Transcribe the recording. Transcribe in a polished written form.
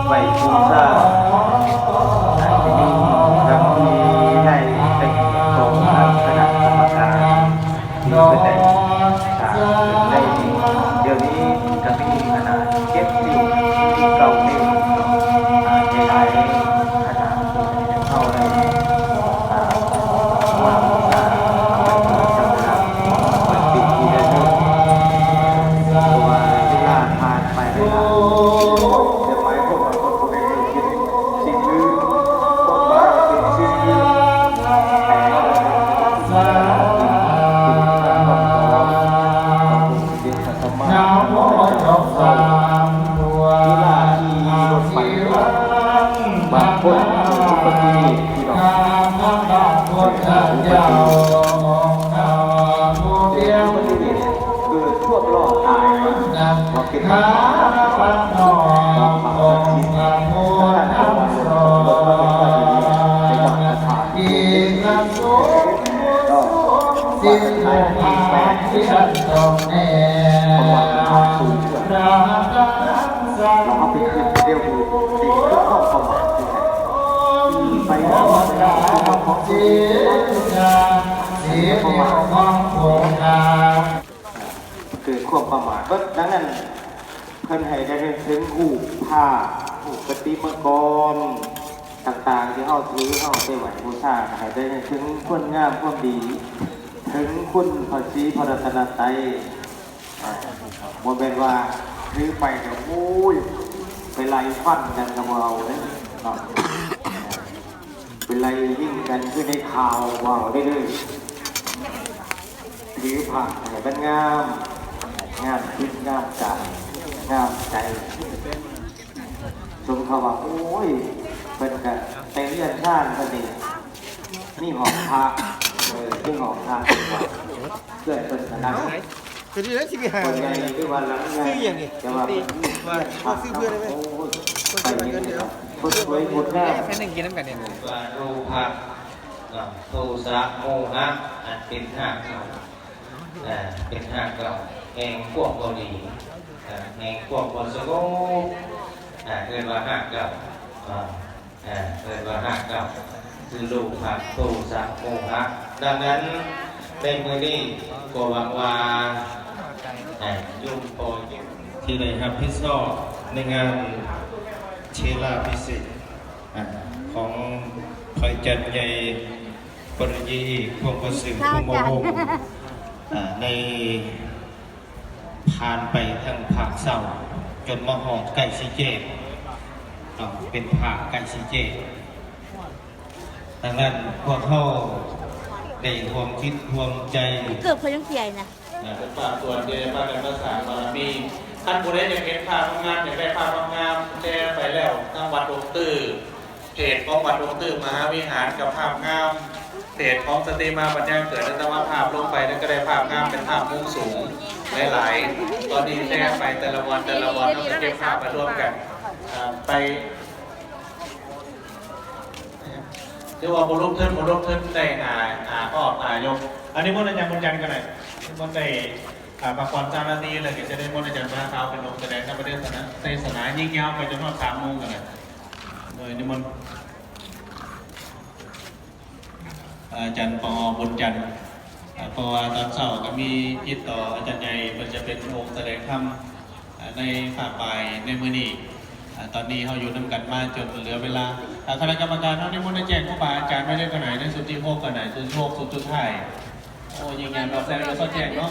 ไหวบูชาที่นี่กับที่ได้เป็นโครงการคณะกรรมการที่เป็นได้สร้างขึ้นได้เดี๋ยวนี้ก็มีขนาดเก็บสิ่งที่เก่านี่หลายขนาดเข้าในว่าบูชาเอาไปจำนำเป็นปีที่ได้ตัวเวลาผ่านไปเวลาเดี๋ยวหมายความว่าคนคนใดคิดสิ่งอื่นต้องมาเป็นสิ่งอื่นแต่สาธุน้ำมนต์จบสามตัวที่รถไฟบางคนอุบัติเหตุที่เราคนเจ้าเดียวเกิดพวกรอดตายมาเป็นข้าพันนอนองค์พระโมทัมโรในวัดสถานที่นั่งสูงสิ่งที่แปลกที่ฉันต้องแน่เราเอาไปคืนเดียวดูสิ่งที่เข้าเข้ามาไปแล้วก็ของเสียประมาทเกิดความประมาทก็ดังนั้นเพิ่นให้ได้ถึงหูผ้าหูปฏิมากรต่างๆที่เขาถือเขาไปไหวบูชาให้ได้ถึงคุณงามความดีถึงคุณพระศรีพระรัตนตรัยบ่เป็นว่าถือไปแต่โอ้ยไปไล่ฟันกันกับเราเนี่ยไปไล่ยิ่งกันขึ้นในข่าวว้าวได้เลยถือผ้าให้เป็นงามงามคิดงามใจงามใจสมคำว่าโอ้ยเป็นกันแต่เรียนชาติกันนี่นี่หอมพระที่หอมพระเพื่อนเป็นคณะคือที่นั้นสิบห้าคนใหญ่ที่วันหลังไงจะว่าว่าซื้อเพื่อนได้ไหมไปเงินเดียวคนสวยคนแรกแค่หนึ่งกินน้ำกันเนี่ยรูปะโทสะโมหะอันเป็นห้าเก่าเป็นห้าเก่าแห่งพวกเกาหลีแห่งพวกคนสงบเกิดว่าห้าเก่าเกิดว่าห้าเก่าคือรูปะโทสะโมหะดังนั้นในมือนี้ก็หวังว่ายุ่งพอที่ได้รับผิดชอบในงานเชลาพิเศษของคอยจัดใหญ่ปริยีพวกประสิทธิ์พวกโมโหในผ่านไปทั้งภาคเศร้าจนมาหอดไก่ซีเจเป็นภาคไก่ซีเจดังนั้นพวกเขาได้ความคิดความใจเกิดเพราะยังเสียนะเป็นภาคส่วนเดียวภาคการภาษาบารมีท่านผู้ใดอยากเห็นภาพงามอยากได้ภาพงามแชร์ไปแล้วทางวัดดงตื้อเพจของวัดดงตื้อมหาวิหารกับภาพงามเพจของสตรีมาปัญญาเกิดแล้วแต่ว่าภาพลงไปนั้นก็ได้ภาพงามเป็นภาพมุมสูงหลายๆตอนนี้แชร์ไปแต่ละวันเราจะเก็บภาพมาร่วมกันไปเรียกว่าบุรุษเทินได้ออกยกอันนี้มนต์อาจารย์กันหน่อยมนต์ได้มาก่อน3 นาทีเลยก็จะได้มนต์อาจารย์พระขาวเป็นลงแสดงในประเทศในศาสนายิ่งยาวไปจนถึง3 โมงกันเลยโดยนิมนต์อาจารย์ปอบุญจันทร์เพราะว่าตอนเช้าก็มีจิตต่ออาจารย์ใหญ่มันจะเป็นองค์แสดงธรรมในภาคบ่ายในมื้อนี้ตอนนี้เขาอยู่นำกันมาจนเหลือเวลาคณะกรรมการเขาได้มนต์แจ้งผู้บาอาจารย์ไม่ได้กันไหนในสุดที่6กันไหนสุดที่6สุดท้ายโอ้ยิงงานเราแสดงเราแจ้งเนาะ